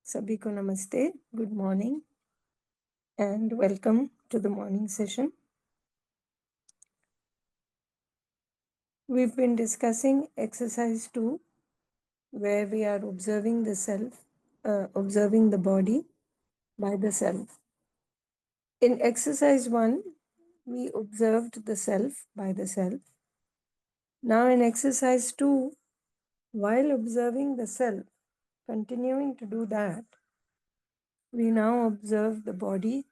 सभी को namaste, good morning, and welcome to the morning session. We've been discussing exercise 2, where we are observing the self, observing the body by the self. In exercise 1, we observed the self by the self. Now, in exercise 2, while observing the self, continuing to do that, we now observe the body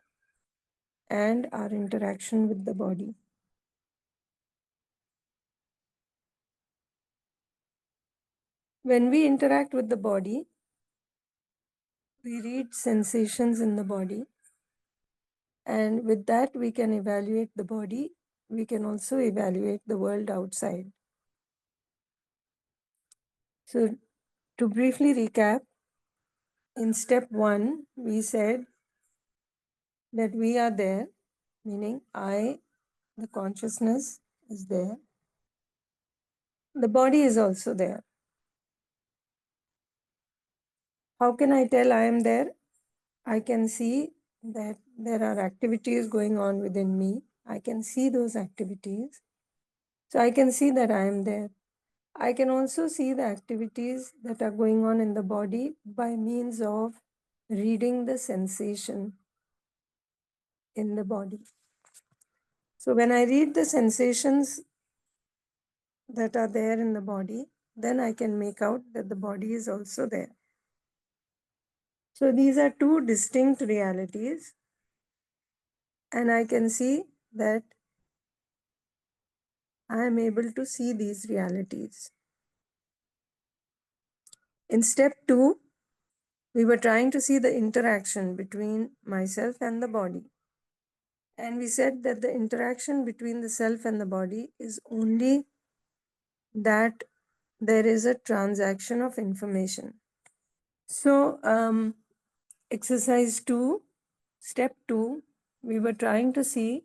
and our interaction with the body. When we interact with the body, we read sensations in the body, and with that, we can evaluate the body. We can also evaluate the world outside. So, to briefly recap, in step 1, we said that we are there, meaning I, the consciousness, is there. The body is also there. How can I tell I am there? I can see that there are activities going on within me. I can see those activities. So I can see that I am there. I can also see the activities that are going on in the body by means of reading the sensation in the body. So when I read the sensations that are there in the body, then I can make out that the body is also there. So these are two distinct realities, and I can see that I am able to see these realities. In step 2, we were trying to see the interaction between myself and the body. And we said that the interaction between the self and the body is only that there is a transaction of information. So, exercise 2, step 2, we were trying to see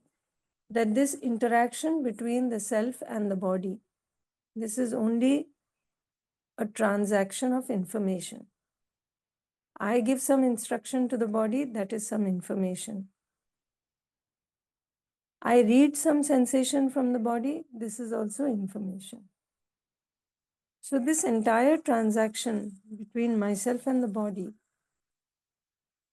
that this interaction between the self and the body, this is only a transaction of information. I give some instruction to the body, that is some information. I read some sensation from the body, this is also information. So, this entire transaction between myself and the body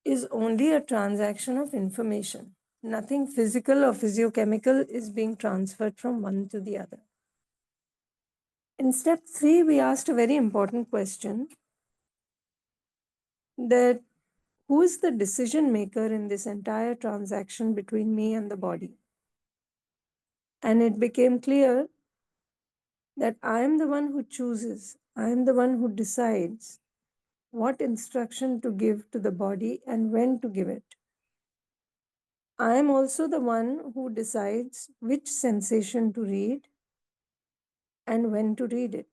is only a transaction of information. Nothing physical or physiochemical is being transferred from one to the other. In step 3, we asked a very important question that who is the decision maker in this entire transaction between me and the body? And it became clear that I am the one who chooses, I am the one who decides what instruction to give to the body and when to give it. I am also the one who decides which sensation to read and when to read it.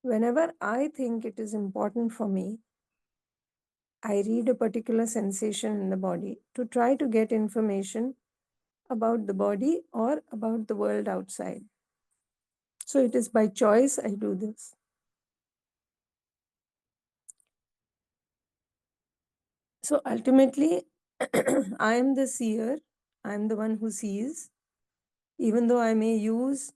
Whenever I think it is important for me, I read a particular sensation in the body to try to get information about the body or about the world outside. So it is by choice I do this. So ultimately, I am the seer, I am the one who sees, even though I may use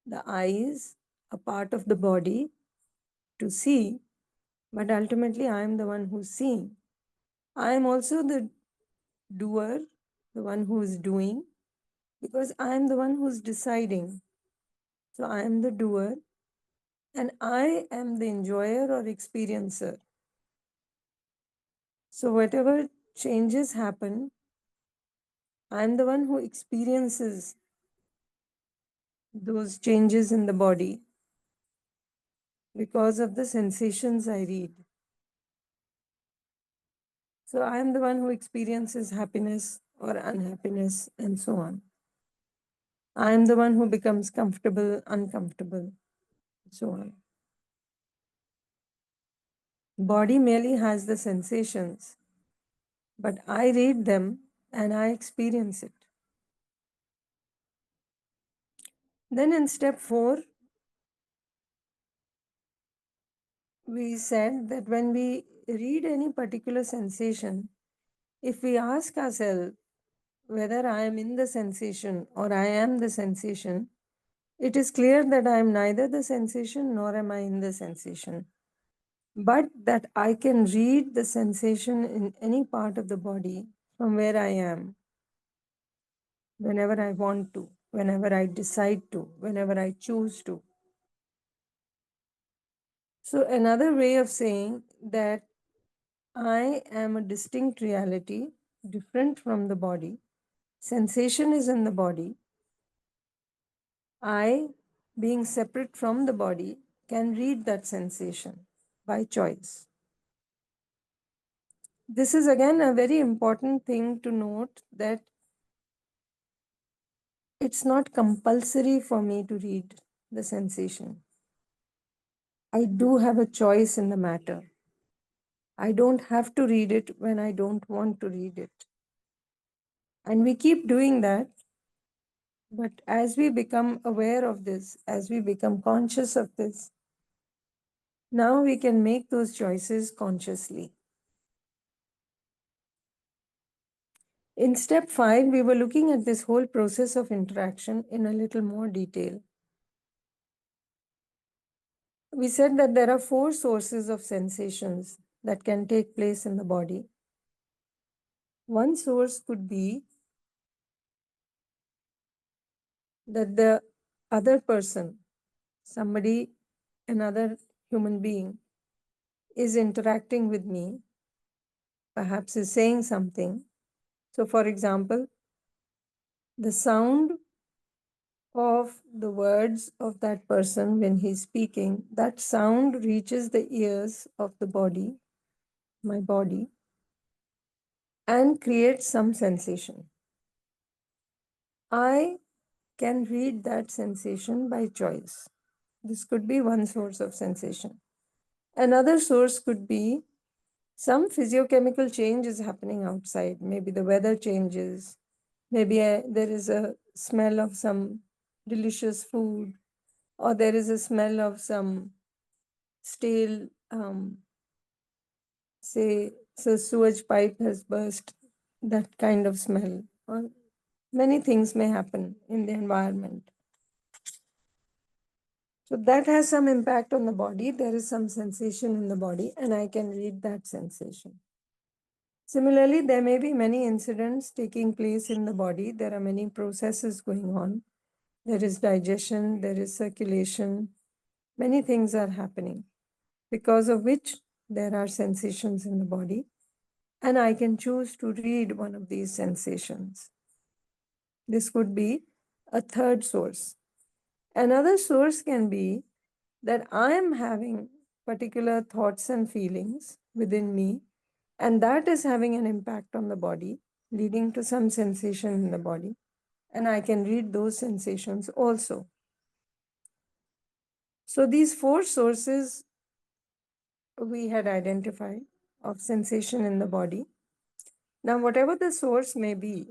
the eyes, a part of the body, to see, but ultimately I am the one who's seeing. I am also the doer, the one who is doing, because I am the one who's deciding. So I am the doer, and I am the enjoyer or experiencer. So whatever changes happen, I am the one who experiences those changes in the body because of the sensations I read. So I am the one who experiences happiness or unhappiness and so on. I am the one who becomes comfortable, uncomfortable, so on. Body merely has the sensations, but I read them and I experience it. Then in step 4, we said that when we read any particular sensation, if we ask ourselves whether I am in the sensation or I am the sensation, it is clear that I am neither the sensation nor am I in the sensation, but that I can read the sensation in any part of the body from where I am, whenever I want to, whenever I decide to, whenever I choose to. So, another way of saying that I am a distinct reality, different from the body. Sensation is in the body. I, being separate from the body, can read that sensation by choice. This is again a very important thing to note, that it's not compulsory for me to read the sensation. I do have a choice in the matter. I don't have to read it when I don't want to read it. And we keep doing that. But as we become aware of this, as we become conscious of this, now we can make those choices consciously. In step 5, we were looking at this whole process of interaction in a little more detail. We said that there are 4 sources of sensations that can take place in the body. One source could be that the other person, somebody, another human being, is interacting with me, perhaps is saying something. So, for example, the sound of the words of that person when he's speaking, that sound reaches the ears of the body, my body, and creates some sensation. I can read that sensation by choice. This could be one source of sensation. Another source could be some physiochemical change is happening outside. Maybe the weather changes. Maybe there is a smell of some delicious food, or there is a smell of some stale, say, so sewage pipe has burst, that kind of smell. Or many things may happen in the environment. So that has some impact on the body. There is some sensation in the body, and I can read that sensation. Similarly, there may be many incidents taking place in the body. There are many processes going on. There is digestion, there is circulation, many things are happening, because of which there are sensations in the body. And I can choose to read one of these sensations. This could be a third source. Another source can be that I am having particular thoughts and feelings within me, and that is having an impact on the body, leading to some sensation in the body. And I can read those sensations also. So these 4 sources we had identified of sensation in the body. Now, whatever the source may be,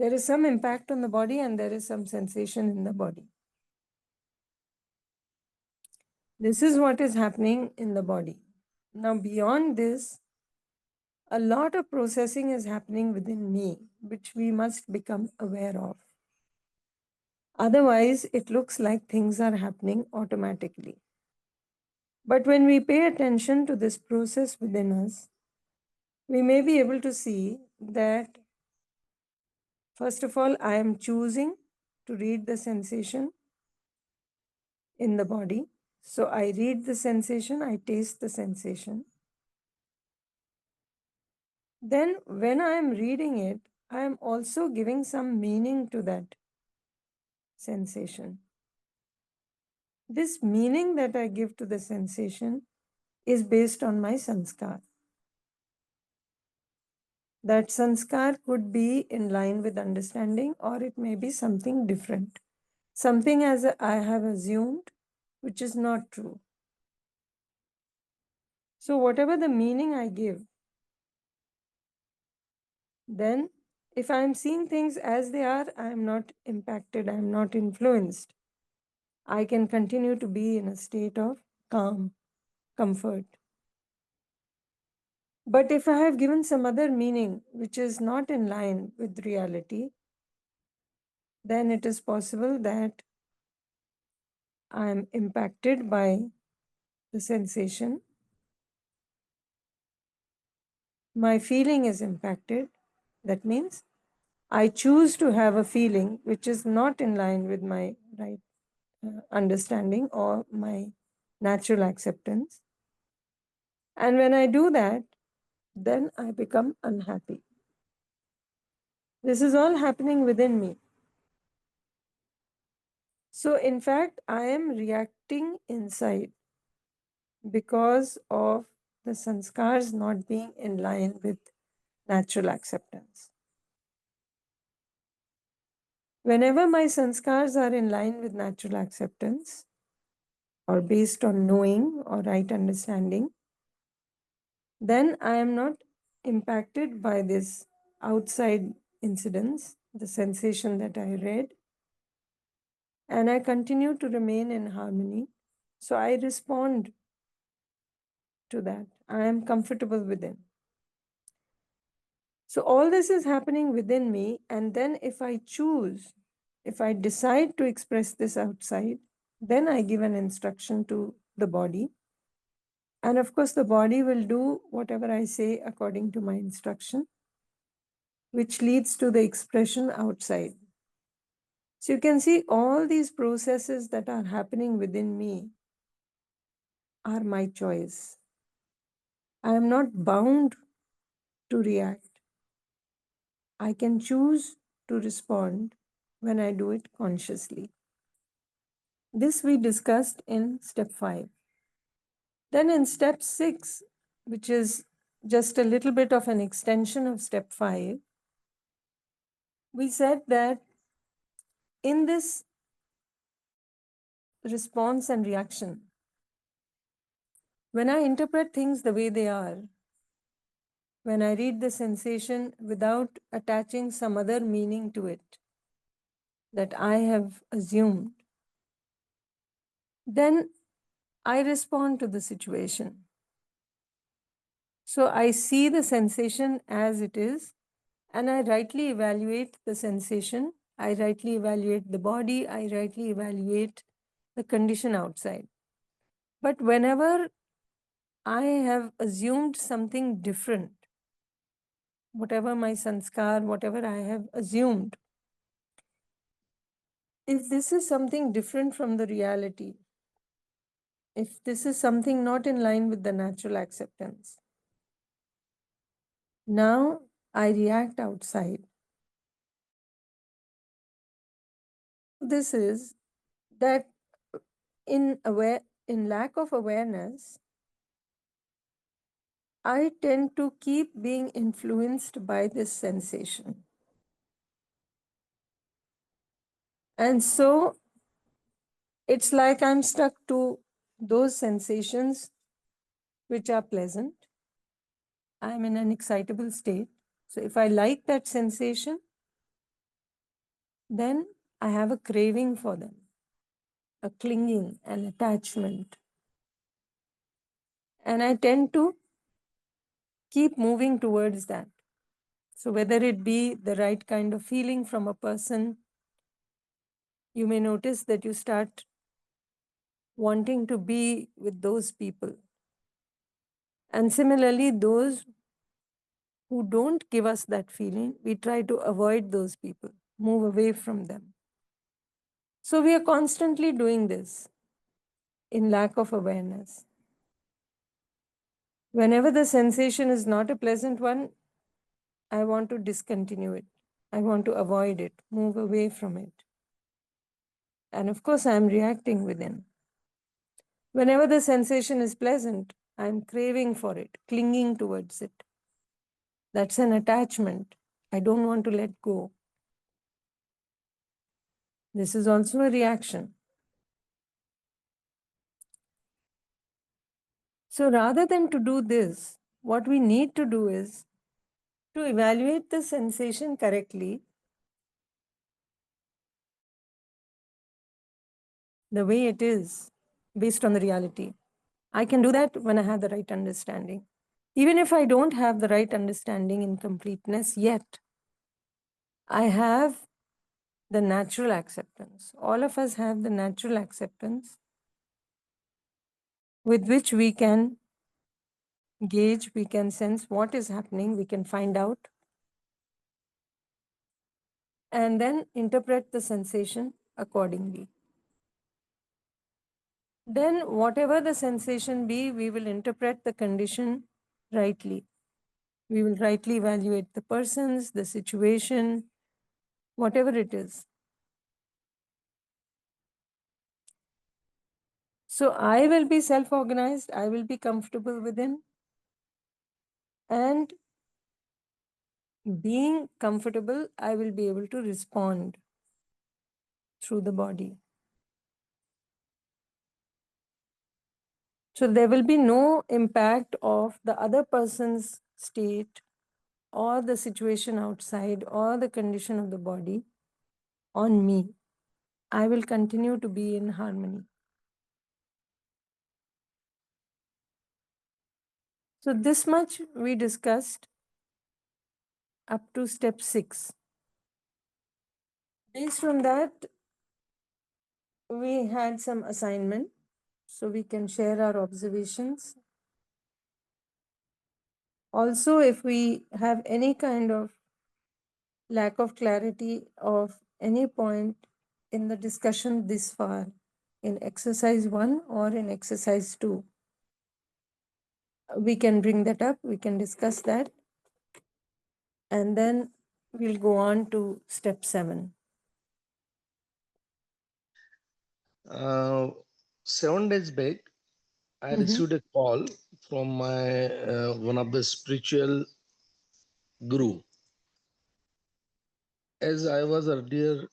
there is some impact on the body and there is some sensation in the body. This is what is happening in the body. Now, beyond this, a lot of processing is happening within me, which we must become aware of. Otherwise, it looks like things are happening automatically. But when we pay attention to this process within us, we may be able to see that, first of all, I am choosing to read the sensation in the body. So I read the sensation, I taste the sensation. Then, when I am reading it, I am also giving some meaning to that sensation. This meaning that I give to the sensation is based on my sanskar. That sanskar could be in line with understanding, or it may be something different. Something as I have assumed, which is not true. So, whatever the meaning I give, then if I am seeing things as they are, I am not impacted, I am not influenced. I can continue to be in a state of calm, comfort. But if I have given some other meaning which is not in line with reality, then it is possible that I am impacted by the sensation. My feeling is impacted. That means I choose to have a feeling which is not in line with my right understanding or my natural acceptance. And when I do that, then I become unhappy. This is all happening within me. So, in fact, I am reacting inside because of the sanskars not being in line with natural acceptance. Whenever my sanskars are in line with natural acceptance or based on knowing or right understanding, then I am not impacted by this outside incidents, the sensation that I read, and I continue to remain in harmony. So I respond to that. I am comfortable within. So all this is happening within me, and then if I choose, if I decide to express this outside, then I give an instruction to the body. And of course, the body will do whatever I say according to my instruction, which leads to the expression outside. So you can see all these processes that are happening within me are my choice. I am not bound to react. I can choose to respond when I do it consciously. This we discussed in step 5. Then in step 6, which is just a little bit of an extension of step 5, we said that in this response and reaction, when I interpret things the way they are, when I read the sensation without attaching some other meaning to it that I have assumed, then I respond to the situation. So I see the sensation as it is, and I rightly evaluate the sensation. I rightly evaluate the body. I rightly evaluate the condition outside. But whenever I have assumed something different, whatever my sanskar, whatever I have assumed, if this is something different from the reality, if this is something not in line with the natural acceptance, now I react outside. This is that in lack of awareness, I tend to keep being influenced by this sensation. And so it's like I'm stuck to those sensations which are pleasant. I'm in an excitable state. So if I like that sensation, then I have a craving for them, a clinging, an attachment. And I tend to keep moving towards that. So whether it be the right kind of feeling from a person, you may notice that you start wanting to be with those people. And similarly, those who don't give us that feeling, we try to avoid those people, move away from them. So we are constantly doing this in lack of awareness. Whenever the sensation is not a pleasant one, I want to discontinue it. I want to avoid it, move away from it. And of course, I'm reacting within. Whenever the sensation is pleasant, I'm craving for it, clinging towards it. That's an attachment. I don't want to let go. This is also a reaction. So rather than to do this, what we need to do is to evaluate the sensation correctly, the way it is, based on the reality. I can do that when I have the right understanding. Even if I don't have the right understanding in completeness yet, I have the natural acceptance. All of us have the natural acceptance with which we can gauge, we can sense what is happening, we can find out, and then interpret the sensation accordingly. Then, whatever the sensation be, we will interpret the condition rightly. We will rightly evaluate the persons, the situation, whatever it is. So, I will be self organized, I will be comfortable within, and being comfortable, I will be able to respond through the body. So there will be no impact of the other person's state or the situation outside or the condition of the body on me. I will continue to be in harmony. So this much we discussed up to step 6. Based on that, we had some assignment, so we can share our observations. Also, if we have any kind of lack of clarity of any point in the discussion this far, in exercise 1 or in exercise 2, we can bring that up, we can discuss that, and then we'll go on to step 7. 7 days back, I received a call from my one of the spiritual guru. As I was earlier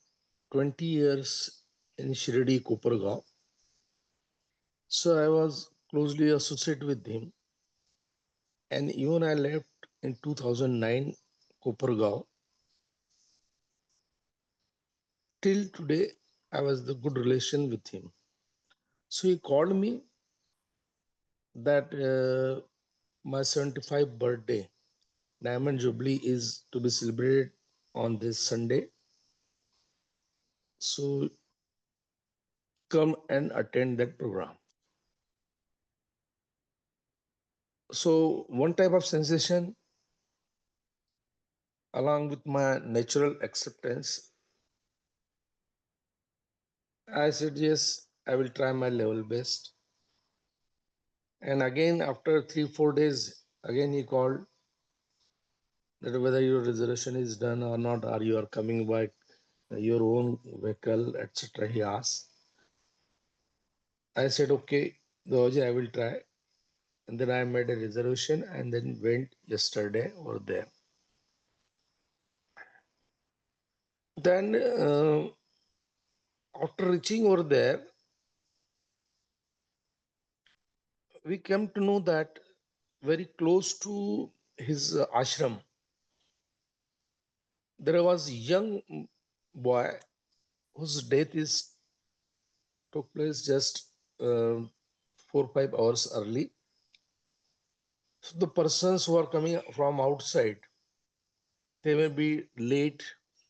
20 years in Shirdi, Kopargaon, so I was closely associated with him. And even I left in 2009 Kopargaon. Till today, I was the good relation with him. So he called me that my 75th birthday, Diamond Jubilee, is to be celebrated on this Sunday. So come and attend that program. So one type of sensation, along with my natural acceptance, I said yes, I will try my level best. And again, after 3 4 days, again he called that whether your reservation is done or not, or you are coming by your own vehicle, etc. He asked. I said okay, Doji, I will try. And then I made a reservation and then went yesterday over there. Then after reaching over there, we came to know that very close to his ashram, there was a young boy whose death is took place just 4 5 hours early. So the persons who are coming from outside, they may be late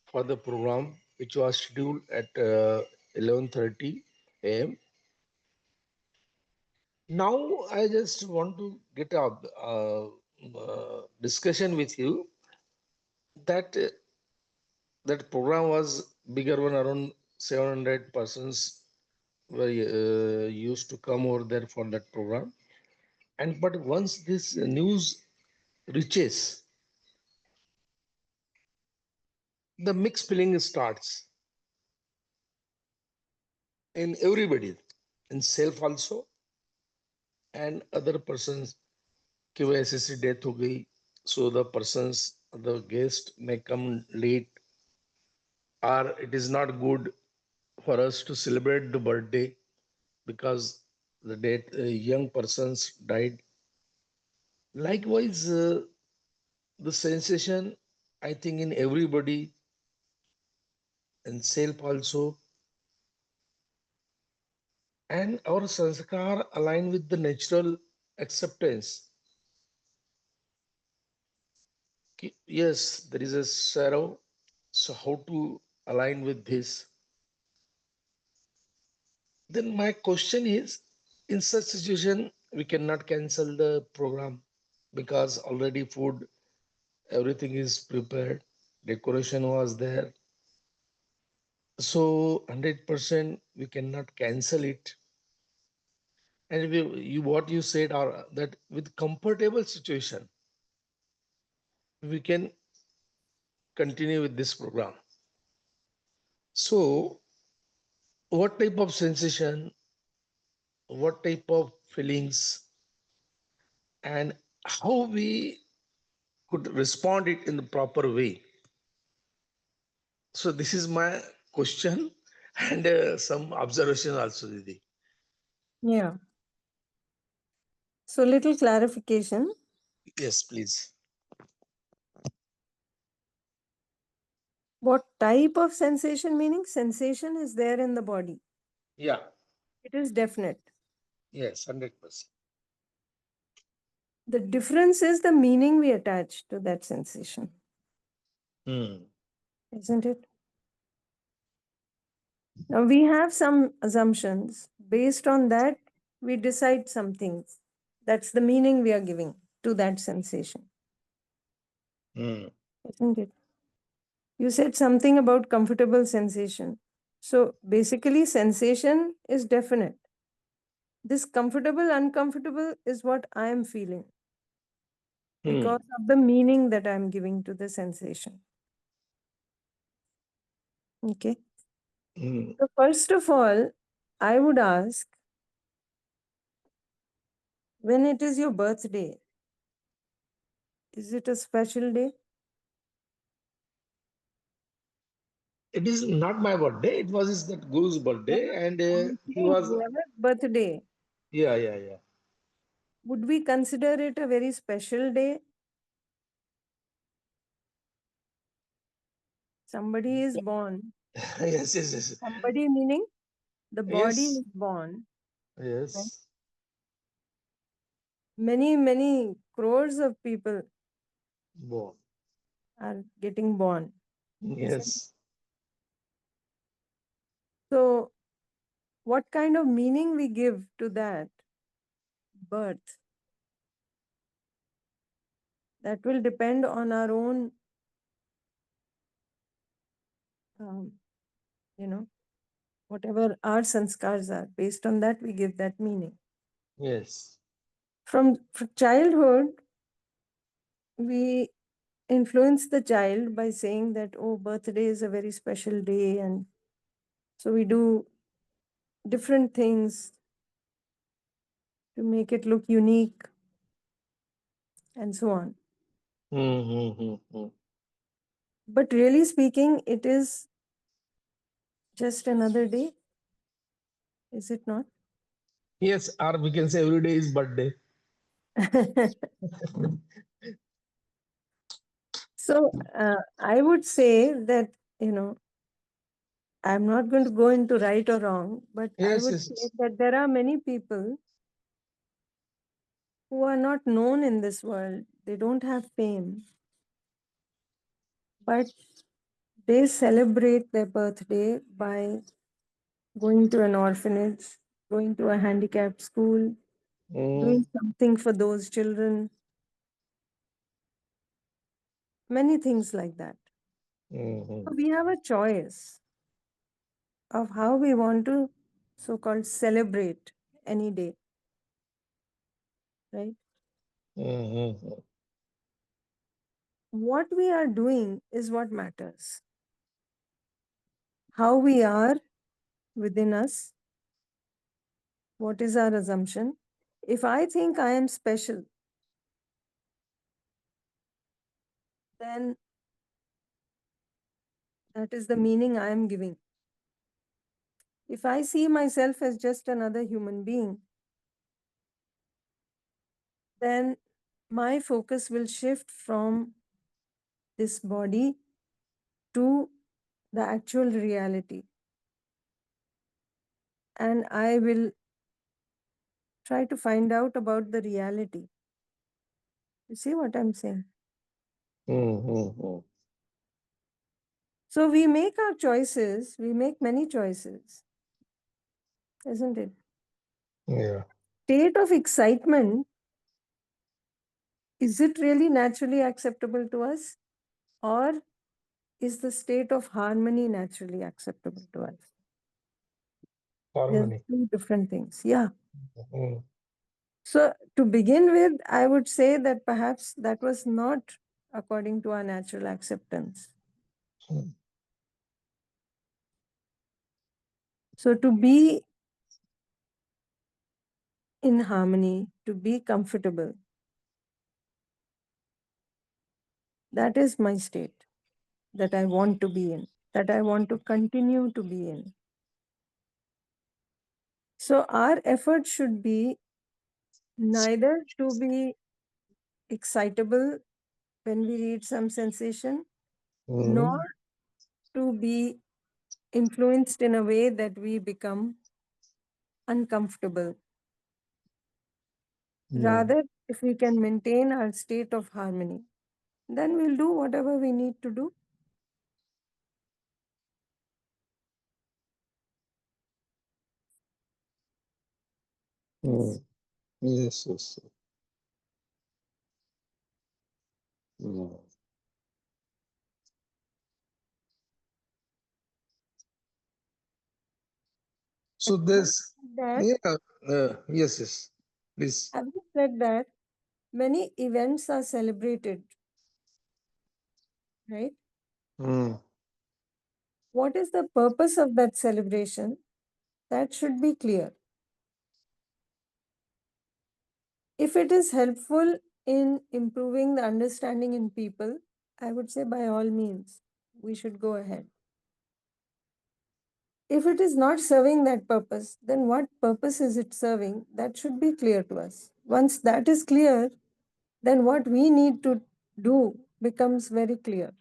for the program, which was scheduled at 11:30 a.m. Now I just want to get a discussion with you that that program was bigger one, around 700 persons were used to come over there for that program. And but once this news reaches, the mixed feeling starts in everybody, in self also and other persons. कि वो ऐसे ऐसी death हो गई, so the persons, the guest may come late, or it is not good for us to celebrate the birthday because the death young persons died. Likewise, the sensation, I think, in everybody and self also, and our sanskar align with the natural acceptance. Yes, there is a sorrow. So how to align with this? Then my question is, in such situation, we cannot cancel the program because already food, everything is prepared, decoration was there. So 100% we cannot cancel it. And what you said are that with comfortable situation, we can continue with this program. So what type of sensation, what type of feelings, and how we could respond it in the proper way? So this is my question and some observation also, Didi. Yeah. So, little clarification. Yes, please. What type of sensation? Meaning, sensation is there in the body, Yeah. it is definite. Yes, 100%. The difference is the meaning we attach to that sensation, Hmm. isn't it? Now, we have some assumptions. Based on that, we decide some things. That's the meaning we are giving to that sensation, Hmm. isn't it? You said something about comfortable sensation. So, basically, sensation is definite. This comfortable, uncomfortable is what I am feeling Hmm. because of the meaning that I'm giving to the sensation. Okay. Hmm. So, first of all, I would ask, when it is your birthday, is it a special day? It is not my birthday. It was his that Guru's birthday, and I'm he saying was. whoever's birthday, Yeah, yeah, yeah. would we consider it a very special day? Somebody is born. Yes, yes, yes, Somebody meaning the body yes, is born. Right? yes. Many, many crores of people Born. are getting born. Isn't it? Yes. So, what kind of meaning we give to that birth, that will depend on our own, um, you know, whatever our sanskars are. Based on that, we give that meaning. Yes. From childhood, we influence the child by saying that, oh, birthday is a very special day. And so we do different things to make it look unique and so on. Hmm, hmm, hmm, hmm. But really speaking, it is just another day, is it not? Yes, or we can say every day is birthday. So I would say that, I'm not going to go into right or wrong, but I Yes, would yes, say yes. that there are many people who are not known in this world. They don't have fame, but they celebrate their birthday by going to an orphanage, going to a handicapped school, Hmm, doing something for those children, many things like that. hmm, hmm. So we have a choice of how we want to so called celebrate any day, right? Hmm, hmm, hmm. What we are doing is what matters. How we are within us, what is our assumption? If I think I am special, then that is the meaning I am giving. If I see myself as just another human being, then my focus will shift from this body to the actual reality. And I will try to find out about the reality. You see what I'm saying? Mm-hmm. So we make our choices, we make many choices, isn't it? Yeah. State of excitement, is it really naturally acceptable to us? Or is the state of harmony naturally acceptable to us? There's Harmony. two different things. Yeah. Mm. So to begin with, I would say that perhaps that was not according to our natural acceptance. Mm. So to be in harmony, to be comfortable, that is my state that I want to be in, that I want to continue to be in. So our effort should be neither to be excitable when we read some sensation, nor Mm. to be influenced in a way that we become uncomfortable. Mm. Rather, if we can maintain our state of harmony, then we'll do whatever we need to do. Yes. Mm. Yes, yes. Mm. So And there's, that, yeah, yes, yes. Please. having said that, many events are celebrated, right? Mm. What is the purpose of that celebration? That should be clear. If it is helpful in improving the understanding in people, I would say by all means, we should go ahead. If it is not serving that purpose, then what purpose is it serving? That should be clear to us. Once that is clear, then what we need to do becomes very clear,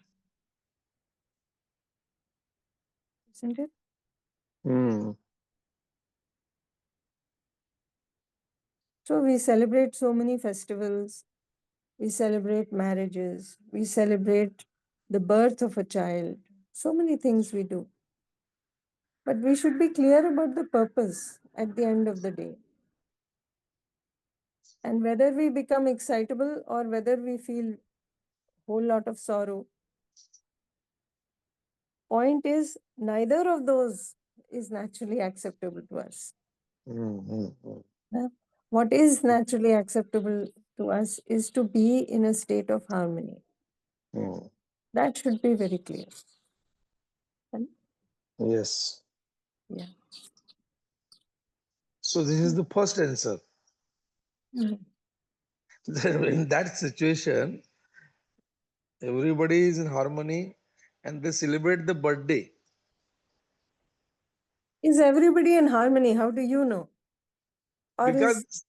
isn't it? Mm. So we celebrate so many festivals, we celebrate marriages, we celebrate the birth of a child, so many things we do. But we should be clear about the purpose at the end of the day. And whether we become excitable or whether we feel whole lot of sorrow, point is neither of those is naturally acceptable to us. Mm. Mm. Yeah. What is naturally acceptable to us is to be in a state of harmony. Mm. That should be very clear. And Yes. yeah. So this is the first answer. Mhm. In that situation, everybody is in harmony and they celebrate the birthday Is everybody in harmony? How do you know? Or because,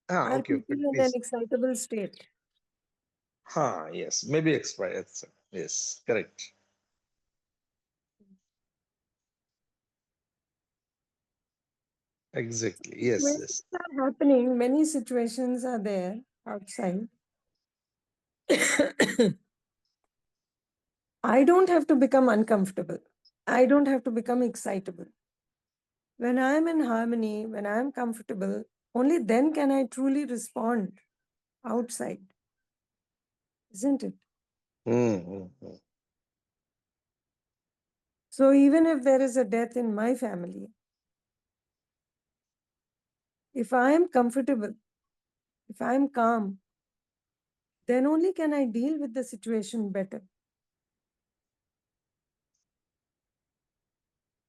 are okay, people okay, in an please. excitable state? Yes, maybe expired. Yes, correct. Exactly. Yes, When yes. things are happening, many situations are there outside. I don't have to become uncomfortable. I don't have to become excitable. When I'm in harmony, when I'm comfortable, only then can I truly respond outside, isn't it? Mm. So even if there is a death in my family, if I am comfortable, if I am calm, then only can I deal with the situation better,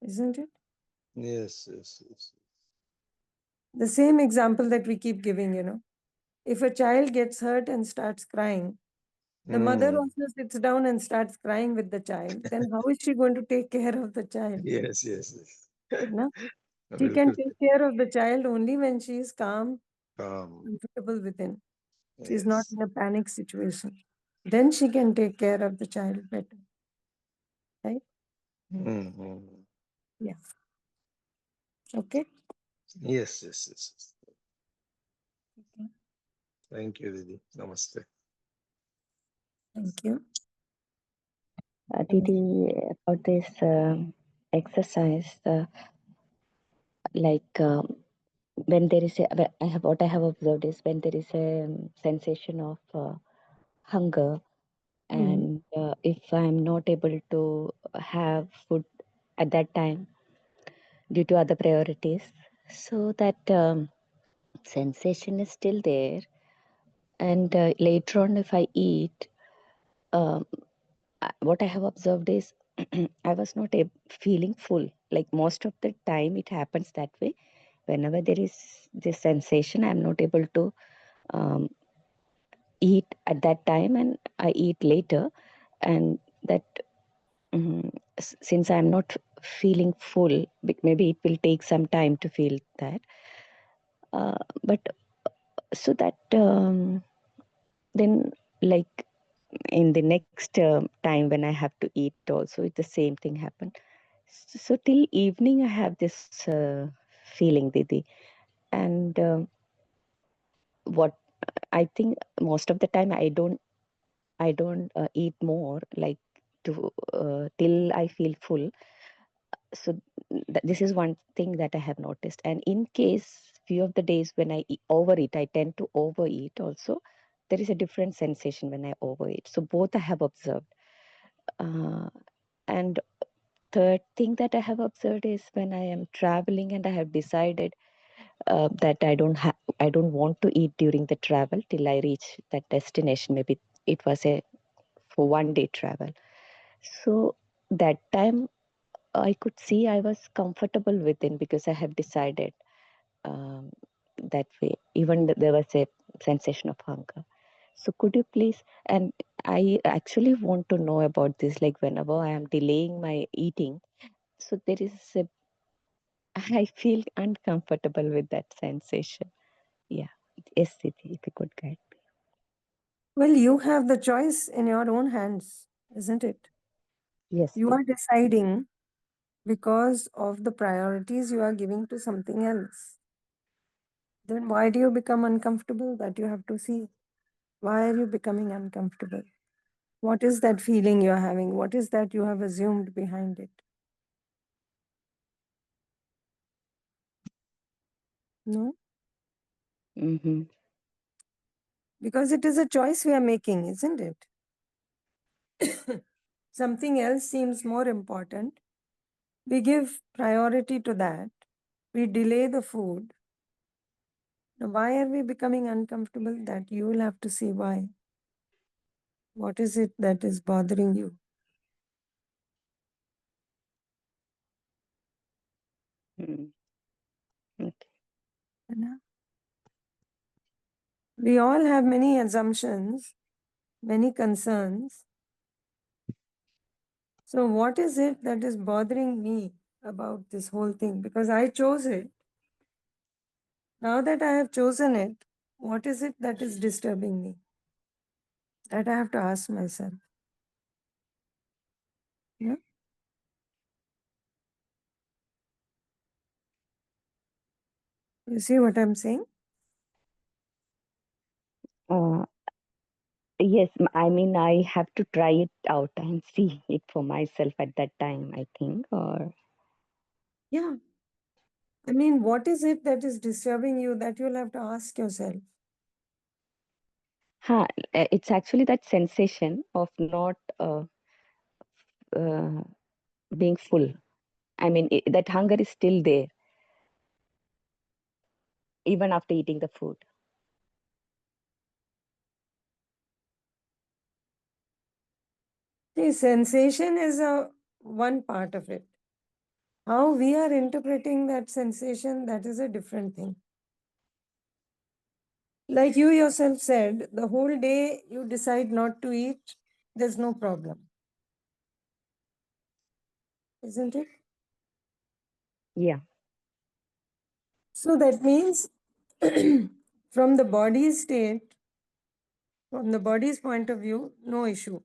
isn't it? Yes, yes, yes. The same example that we keep giving. If a child gets hurt and starts crying, the mother Mm. also sits down and starts crying with the child, then how is she going to take care of the child? Yes, yes, yes. No? She can बिल्कुल take care of the child only when she is calm, काम. comfortable within. She's not Yes. in a panic situation. Then she can take care of the child better, right? Mm. Yeah. Okay. Yes, yes, yes, yes. Thank you, Didi. Namaste. Thank you. Didi, about this exercise, like when there is what I have observed is when there is a sensation of hunger, Mm. and if I'm not able to have food at that time due to other priorities, so that sensation is still there, and later on if I eat, um, what I have observed is I was not feeling full. Like most of the time, it happens that way. Whenever there is this sensation, I'm not able to um, eat at that time, and I eat later. And that since I'm not feeling full, maybe it will take some time to feel that. But so that then, like in the next time when I have to eat, also the same thing happen. So till evening, I have this feeling, Didi. And what I think most of the time I don't eat more, like to till I feel full. So this is one thing that I have noticed. And in case few of the days when overeat, I tend to overeat. Also, there is a different sensation when I overeat. So both I have observed. Uh, and third thing that I have observed is when I am traveling and I have decided that I don't want to eat during the travel till I reach that destination. Maybe it was a for 1 day travel. So that time I could see I was comfortable within because I have decided um, that way. Even there was a sensation of hunger. So could you please, and I actually want to know about this, like whenever I am delaying my eating, so there is a I feel uncomfortable with that sensation. Yeah. Yes, Siti, if you could guide me. Well, you have the choice in your own hands, isn't it? Yes, You are Siti. deciding because of the priorities you are giving to something else. Then why do you become uncomfortable? That you have to see. Why are you becoming uncomfortable? What is that feeling you're having? What is that you have assumed behind it? No? Mm-hmm. Because it is a choice we are making, isn't it? Something else seems more important. We give priority to that. We delay the food. Now, why are we becoming uncomfortable? That you will have to see why. What is it that is bothering you? Mm. Okay. You know? We all have many assumptions, many concerns. So, what is it that is bothering me about this whole thing? Because I chose it. Now that I have chosen it, what is it that is disturbing me? That I have to ask myself. Yeah? You see what I'm saying? Uh, yes, I mean, I have to try it out and see it for myself at that time, I think. Or, Yeah. I mean, what is it that is disturbing you that you'll have to ask yourself? huh, it's actually that sensation of not uh, being full. I mean, that hunger is still there, even after eating the food. See, sensation is a one part of it. How we are interpreting that sensation, that is a different thing. Like you yourself said, the whole day you decide not to eat, there's no problem, isn't it? Yeah. So that means from the body's state, from the body's point of view, no issue.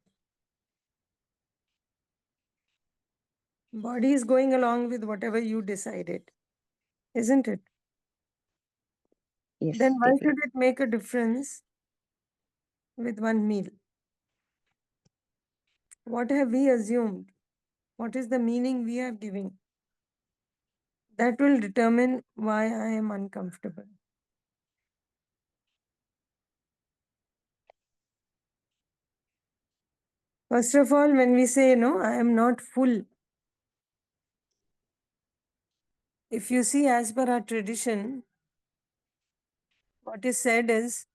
Body is going along with whatever you decided, isn't it? Yes, Then why Didi. should it make a difference with one meal? What have we assumed? What is the meaning we are giving? That will determine why I am uncomfortable. First of all, when we say, no, I am not full, if you see, as per our tradition, what is said is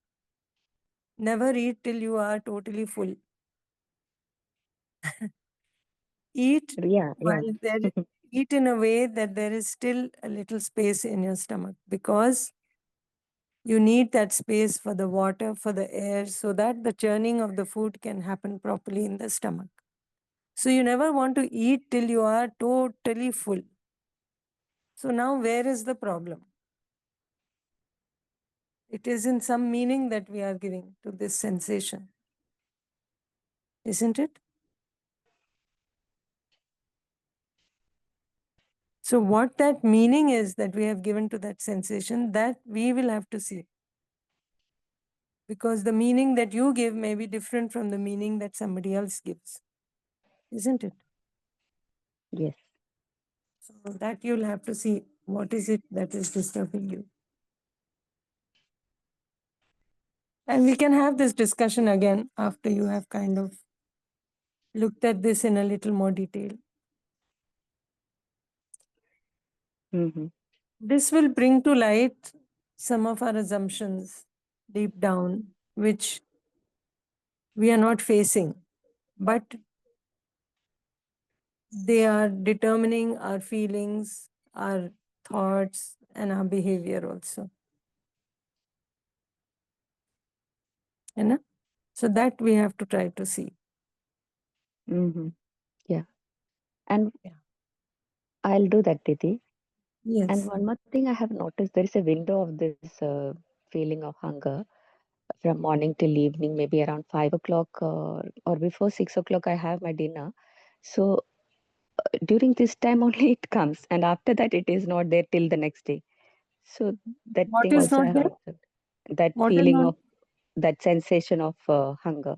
never eat till you are totally full. Eat Yeah, yeah. while there, eat in a way that there is still a little space in your stomach, because you need that space for the water, for the air, so that the churning of the food can happen properly in the stomach. So you never want to eat till you are totally full. So now where is the problem? It is in some meaning that we are giving to this sensation, isn't it? So what that meaning is that we have given to that sensation, that we will have to see. Because the meaning that you give may be different from the meaning that somebody else gives, isn't it? Yes. So that you'll have to see what is it that is disturbing you. And we can have this discussion again after you have kind of looked at this in a little more detail. Mm-hmm. This will bring to light some of our assumptions deep down, which we are not facing, but they are determining our feelings, our thoughts, and our behavior also. You know? So that we have to try to see. Mm-hmm. Yeah. And Yeah. I'll do that, Didi. And Yes. one more thing I have noticed, there is a window of this feeling of hunger from morning till evening, maybe around 5 o'clock or before 6 o'clock, I have my dinner. So during this time only it comes, and after that, it is not there till the next day. So that What thing is also I not have there? observed. That What is feeling not? of that sensation of hunger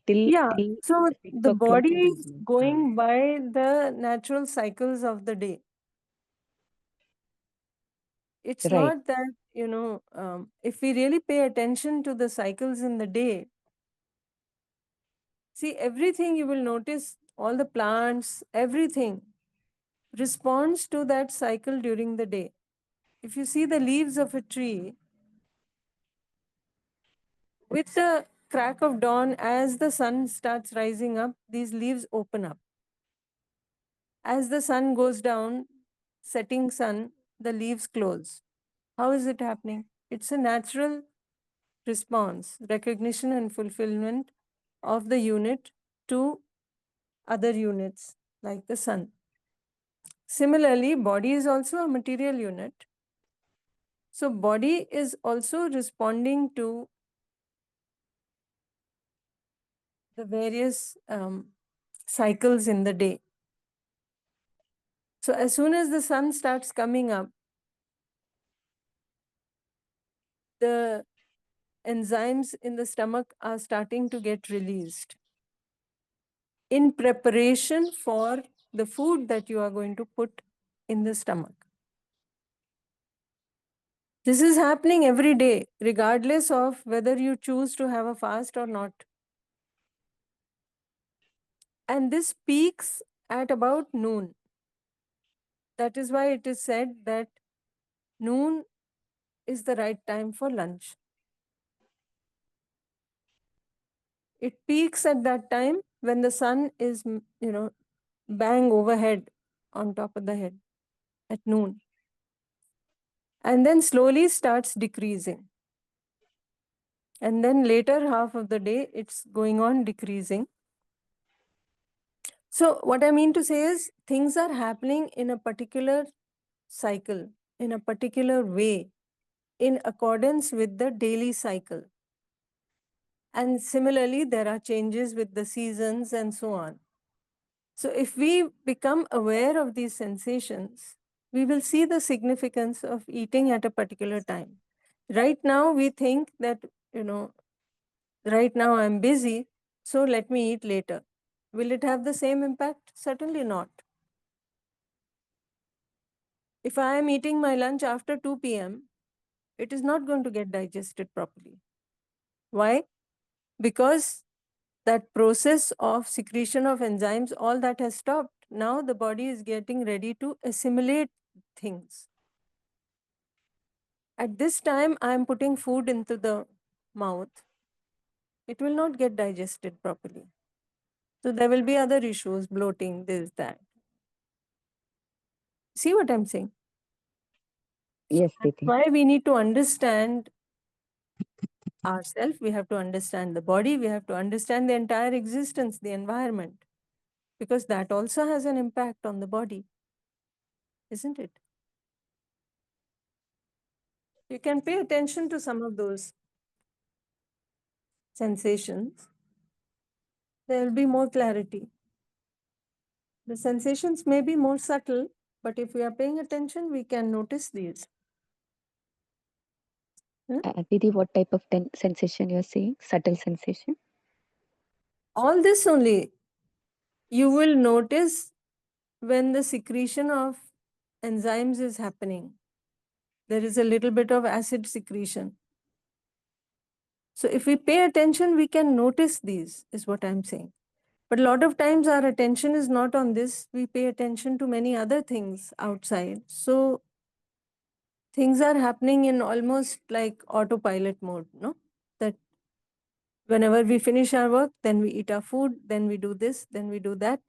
till Yeah. till So six the o'clock body in the is evening. going by the natural cycles of the day. It's Right. not that, if we really pay attention to the cycles in the day, see, everything you will notice, all the plants, everything responds to that cycle during the day. If you see the leaves of a tree, with the crack of dawn, as the sun starts rising up, these leaves open up. As the sun goes down, setting sun, the leaves close. How is it happening? It's a natural response, recognition and fulfillment of the unit to other units like the sun. Similarly, body is also a material unit. So body is also responding to the various cycles in the day. So as soon as the sun starts coming up, the enzymes in the stomach are starting to get released in preparation for the food that you are going to put in the stomach. This is happening every day, regardless of whether you choose to have a fast or not. And this peaks at about noon. That is why it is said that noon is the right time for lunch. It peaks at that time when the sun is, bang overhead on top of the head at noon. And then slowly starts decreasing. And then later half of the day, it's going on decreasing. So what I mean to say is things are happening in a particular cycle, in a particular way, in accordance with the daily cycle. And similarly, there are changes with the seasons and so on. So if we become aware of these sensations, we will see the significance of eating at a particular time. Right now, we think that, right now I'm busy, so let me eat later. Will it have the same impact? Certainly not. If I am eating my lunch after 2 p.m., it is not going to get digested properly. Why? Because that process of secretion of enzymes, all that has stopped. Now the body is getting ready to assimilate things. At this time, I am putting food into the mouth. It will not get digested properly. So there will be other issues, bloating, this, that. See what I'm saying? So Yes, that's Didi. why we need to understand ourselves, we have to understand the body, we have to understand the entire existence, the environment, because that also has an impact on the body, isn't it? You can pay attention to some of those sensations, there will be more clarity. The sensations may be more subtle, but if we are paying attention, we can notice these. Didi, what type of sensation you're seeing? Subtle sensation? All this only you will notice when the secretion of enzymes is happening. There is a little bit of acid secretion. So if we pay attention, we can notice these, is what I'm saying. But a lot of times our attention is not on this. We pay attention to many other things outside. So things are happening in almost like autopilot mode, no? That whenever we finish our work, then we eat our food, then we do this, then we do that.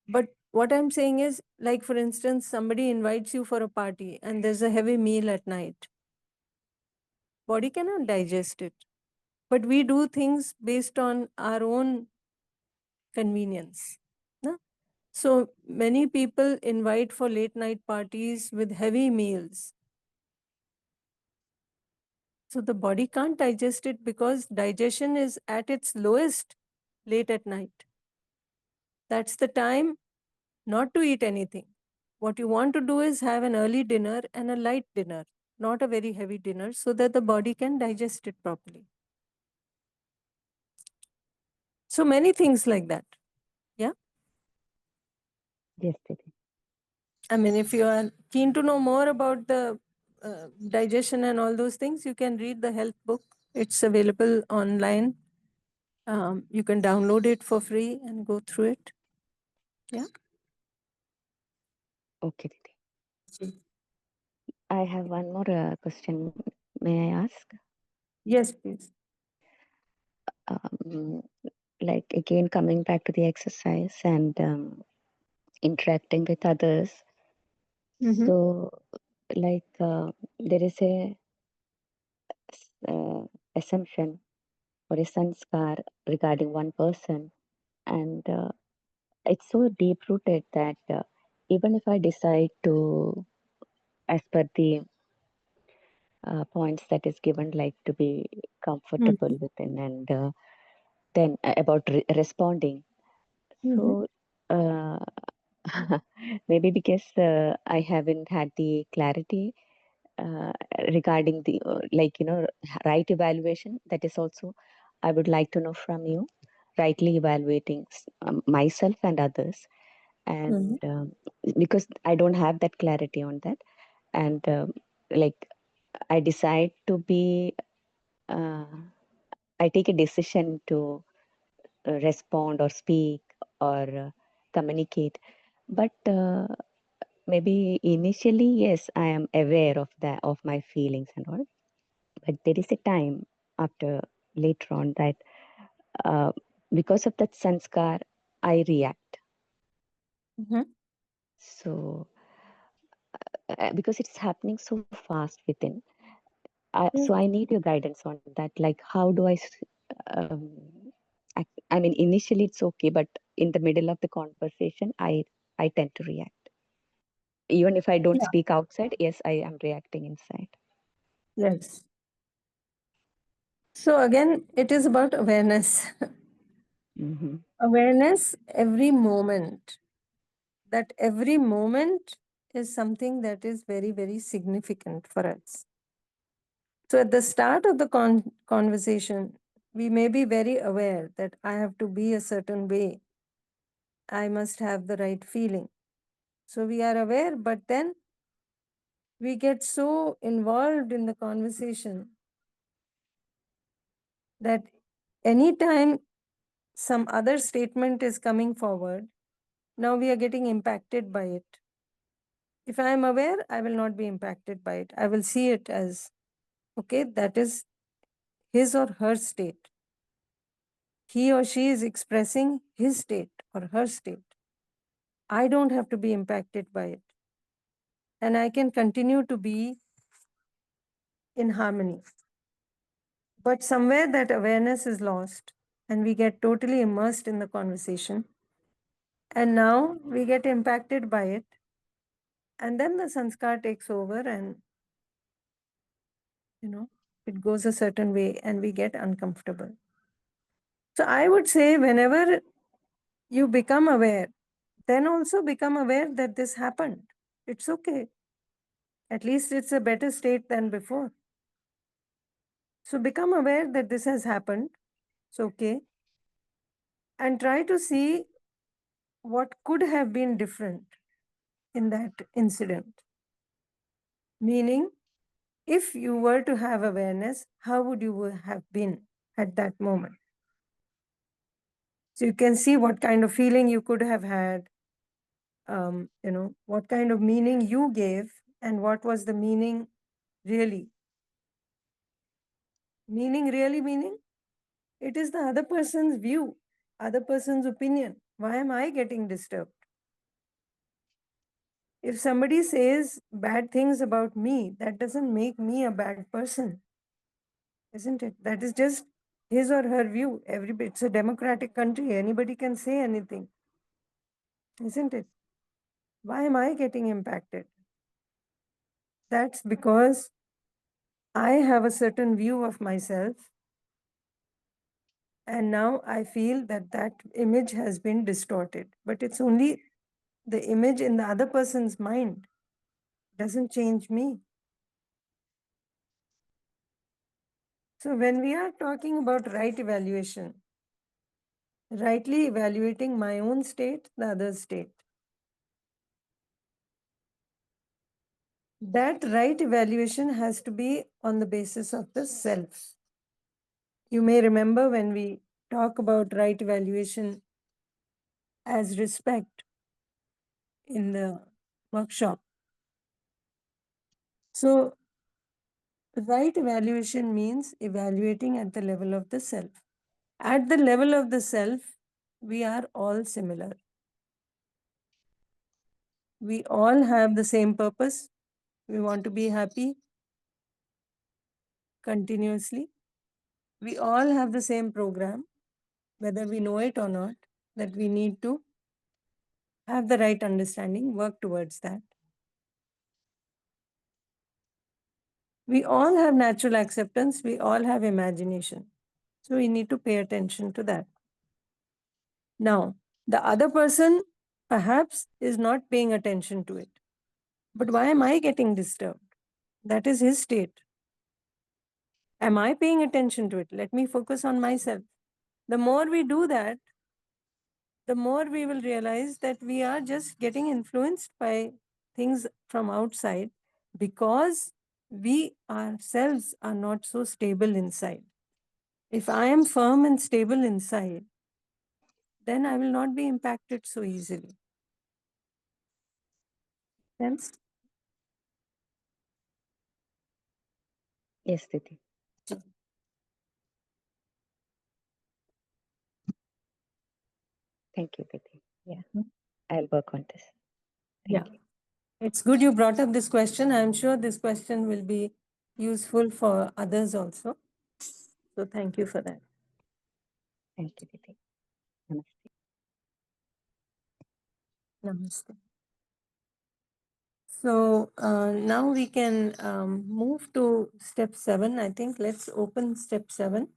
But what I'm saying is, like for instance, somebody invites you for a party and there's a heavy meal at night. Body cannot digest it. But we do things based on our own convenience. No? So many people invite for late night parties with heavy meals. So the body can't digest it because digestion is at its lowest late at night. That's the time not to eat anything. What you want to do is have an early dinner and a light dinner, not a very heavy dinner, so that the body can digest it properly. So many things like that. Yeah. Yes, Didi. I mean, if you are keen to know more about the digestion and all those things, you can read the health book. It's available online. You can download it for free and go through it. Yeah. Okay, Didi. I have one more question. May I ask? Yes, please. Um, like again, coming back to the exercise and interacting with others. Mm-hmm. So, like, there is a assumption or a sanskar regarding one person, and it's so deep rooted that even if I decide to, as per the points that is given, like to be comfortable Mm-hmm. within, and then about responding. Mm-hmm. So uh, maybe because I haven't had the clarity uh, regarding the right evaluation. That is also I would like to know from you. Rightly evaluating myself and others, Mm-hmm. and because I don't have that clarity on that, and like I decide to be. Uh, I take a decision to respond or speak or communicate, but maybe initially, yes, I am aware of that, of my feelings and all, but there is a time after later on that uh, because of that sanskar I react. Mm-hmm. So because it's happening so fast within, so Yes. I need your guidance on that, like how do um, I mean initially it's okay, but in the middle of the conversation I tend to react. Even if I don't Yeah. speak outside, yes, I am reacting inside. Yes. So again, it is about awareness. Mm-hmm. Awareness every moment. That every moment is something that is very, very significant for us. So at the start of the conversation, We may be very aware that I have to be a certain way. I must have the right feeling. So we are aware, but then we get so involved in the conversation that anytime some other statement is coming forward, now we are getting impacted by it. If I am aware, I will not be impacted by it. I will see it as, okay, that is his or her state. He or she is expressing his state or her state. I don't have to be impacted by it. And I can continue to be in harmony. But somewhere that awareness is lost and we get totally immersed in the conversation. And now we get impacted by it. And then the sanskar takes over and, it goes a certain way and we get uncomfortable. So I would say whenever you become aware, then also become aware that this happened. It's okay. At least it's a better state than before. So become aware that this has happened. It's okay. And try to see what could have been different in that incident. Meaning, if you were to have awareness, how would you have been at that moment? So you can see what kind of feeling you could have had, what kind of meaning you gave, and what was the meaning really. Meaning really meaning? It is the other person's view, other person's opinion. Why am I getting disturbed? If somebody says bad things about me, that doesn't make me a bad person, isn't it? That is just his or her view. It's a democratic country. Anybody can say anything, isn't it? Why am I getting impacted? That's because I have a certain view of myself, and now I feel that that image has been distorted. But it's only the image in the other person's mind, doesn't change me. So when we are talking about right evaluation, rightly evaluating my own state, the other's state, that right evaluation has to be on the basis of the self. You may remember when we talk about right evaluation as respect in the workshop. So right evaluation means evaluating at the level of the self. At the level of the self, we are all similar. We all have the same purpose. We want to be happy continuously. We all have the same program, whether we know it or not, that we need to have the right understanding, work towards that. We all have natural acceptance. We all have imagination. So we need to pay attention to that. Now, the other person perhaps is not paying attention to it. But why am I getting disturbed? That is his state. Am I paying attention to it? Let me focus on myself. The more we do that, the more we will realize that we are just getting influenced by things from outside because we ourselves are not so stable inside. If I am firm and stable inside, then I will not be impacted so easily. Sense? Yes, Didi. Thank you, Didi. Yeah, I'll work on this. Thank you. It's good you brought up this question. I'm sure this question will be useful for others also. So thank you for that. Thank you, Didi. Namaste. Namaste. So now we can move to step 7. I think let's open step 7.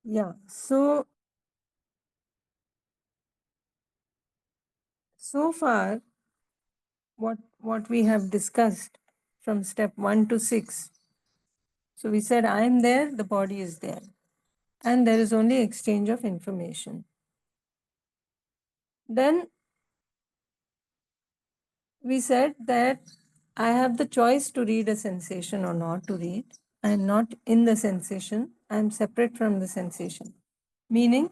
Yeah. So far, what we have discussed from step 1 to 6. So we said, I am there, the body is there, and there is only exchange of information. Then we said that I have the choice to read a sensation or not to read. I am not in the sensation, I am separate from the sensation. Meaning,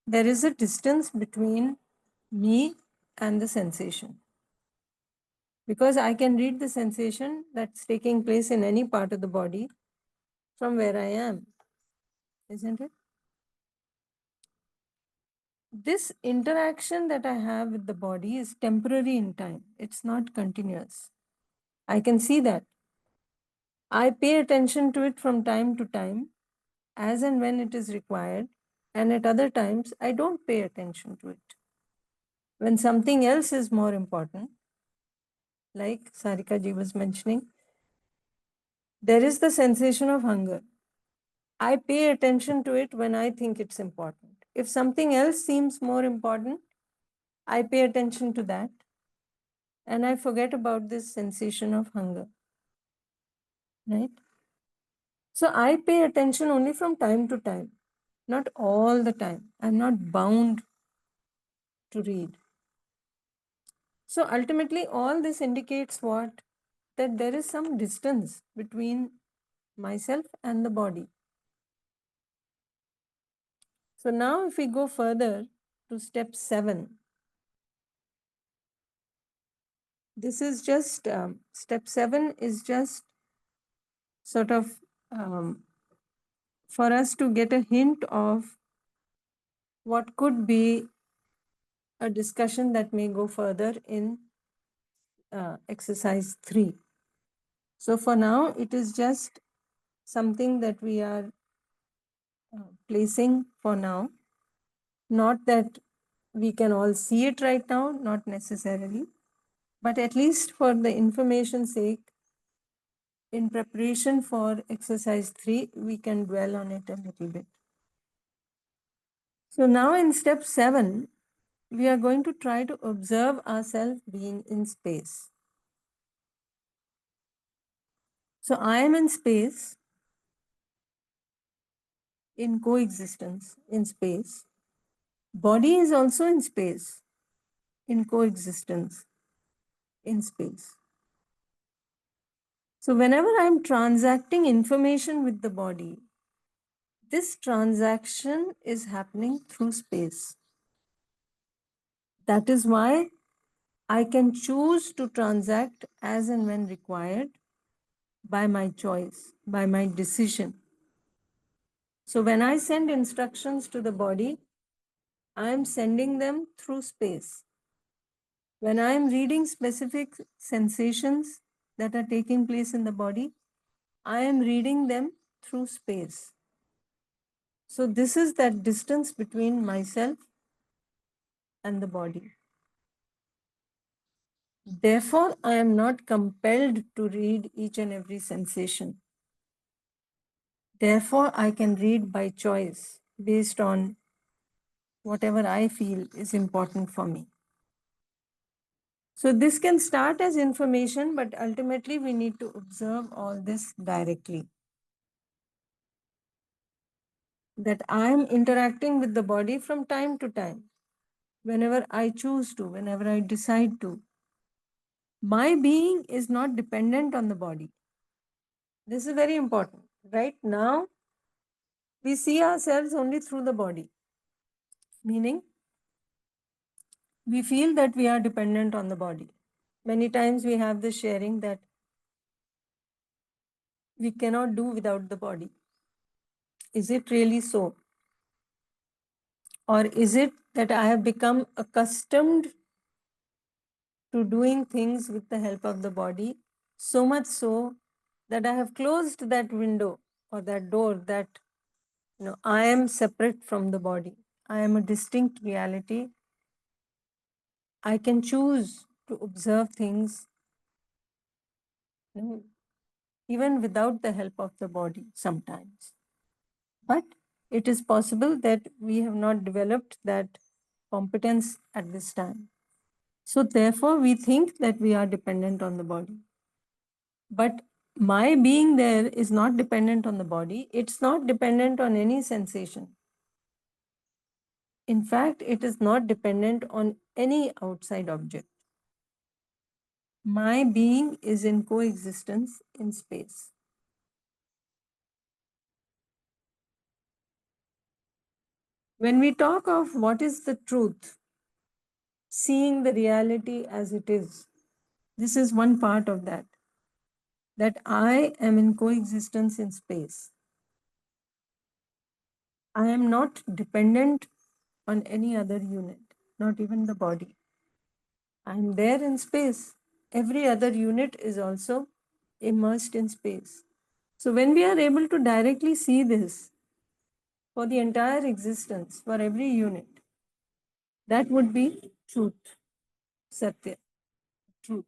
there is a distance between me and the sensation. Because I can read the sensation that's taking place in any part of the body from where I am, isn't it? This interaction that I have with the body is temporary in time, it's not continuous. I can see that. I pay attention to it from time to time, as and when it is required, and at other times, I don't pay attention to it. When something else is more important, like Sarika ji was mentioning, there is the sensation of hunger. I pay attention to it when I think it's important. If something else seems more important, I pay attention to that and I forget about this sensation of hunger. Right? So I pay attention only from time to time, not all the time. I'm not bound to read. So ultimately, all this indicates what? That there is some distance between myself and the body. So now, if we go further to step 7, this is just step 7 is just sort of for us to get a hint of what could be a discussion that may go further in exercise 3. So for now, it is just something that we are placing for now. Not that we can all see it right now, not necessarily, but at least for the information's sake, in preparation for exercise 3, we can dwell on it a little bit. So now in step 7, we are going to try to observe ourselves being in space. So I am in space, in coexistence, in space. Body is also in space, in coexistence, in space. So whenever I'm transacting information with the body, this transaction is happening through space. That is why I can choose to transact as and when required by my choice, by my decision. So when I send instructions to the body, I am sending them through space. When I am reading specific sensations that are taking place in the body, I am reading them through space. So this is that distance between myself and the body. Therefore, I am not compelled to read each and every sensation. Therefore, I can read by choice based on whatever I feel is important for me. So this can start as information, but ultimately we need to observe all this directly. That I am interacting with the body from time to time, whenever I choose to, whenever I decide to. My being is not dependent on the body. This is very important. Right now, we see ourselves only through the body, meaning we feel that we are dependent on the body. Many times we have this sharing that we cannot do without the body. Is it really so? Or is it that I have become accustomed to doing things with the help of the body, so much so that I have closed that window or that door that I am separate from the body. I am a distinct reality. I can choose to observe things even without the help of the body sometimes. But it is possible that we have not developed that competence at this time. So therefore, we think that we are dependent on the body. But my being there is not dependent on the body, it's not dependent on any sensation. In fact, it is not dependent on any outside object. My being is in coexistence in space. When we talk of what is the truth, seeing the reality as it is, this is one part of that. That I am in coexistence in space. I am not dependent on any other unit, not even the body. I am there in space. Every other unit is also immersed in space. So, when we are able to directly see this for the entire existence, for every unit, that would be truth, Satya, truth.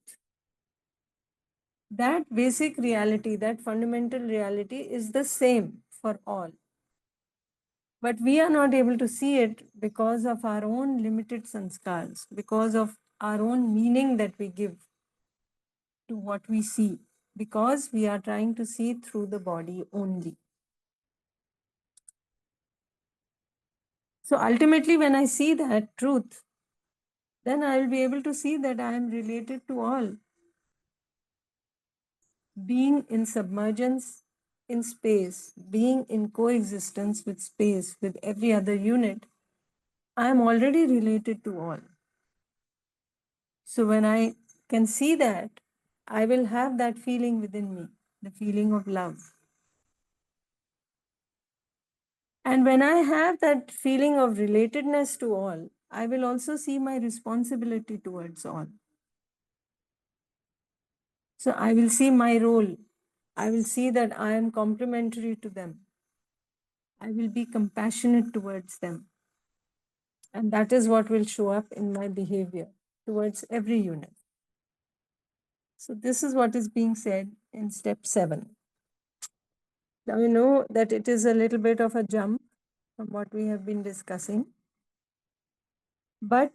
That basic reality, that fundamental reality is the same for all. But we are not able to see it because of our own limited sanskars, because of our own meaning that we give to what we see, because we are trying to see through the body only. So ultimately, when I see that truth, then I will be able to see that I am related to all. Being in submergence in space, being in coexistence with space, with every other unit, I am already related to all. So when I can see that, I will have that feeling within me, the feeling of love. And when I have that feeling of relatedness to all, I will also see my responsibility towards all. So I will see my role. I will see that I am complementary to them. I will be compassionate towards them. And that is what will show up in my behavior towards every unit. So this is what is being said in step 7. Now you know that it is a little bit of a jump from what we have been discussing, but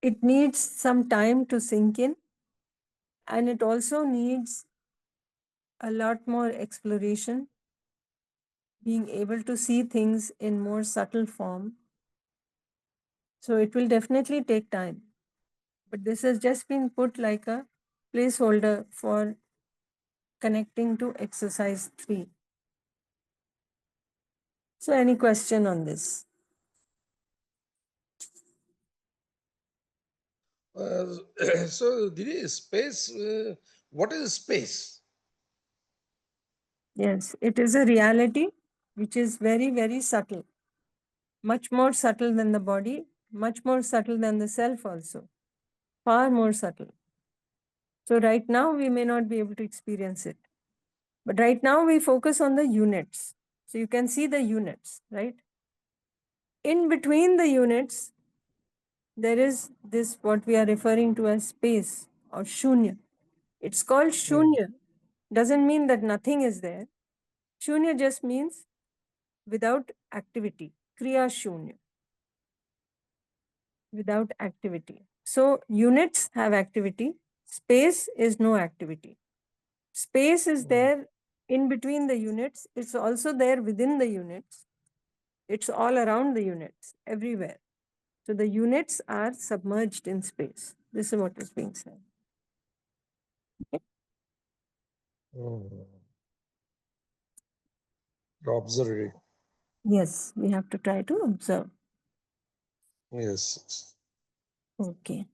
it needs some time to sink in, and it also needs a lot more exploration, being able to see things in more subtle form. So it will definitely take time, but this has just been put like a placeholder for connecting to exercise 3. So any question on this? So, Didi, space, what is space? Yes, it is a reality which is very, very subtle, much more subtle than the body, much more subtle than the self also, far more subtle. So right now we may not be able to experience it, but right now we focus on the units. So you can see the units, right? In between the units, there is this what we are referring to as space or shunya. It's called Hmm. shunya. Doesn't mean that nothing is there. Shunya just means without activity, kriya shunya, without activity. So units have activity, space is no activity. Space is Hmm. there in between the units, it's also there within the units, it's all around the units, everywhere. So the units are submerged in space. This is what is being said. Hmm. Observe it. Yes, we have to try to observe. Yes. Okay.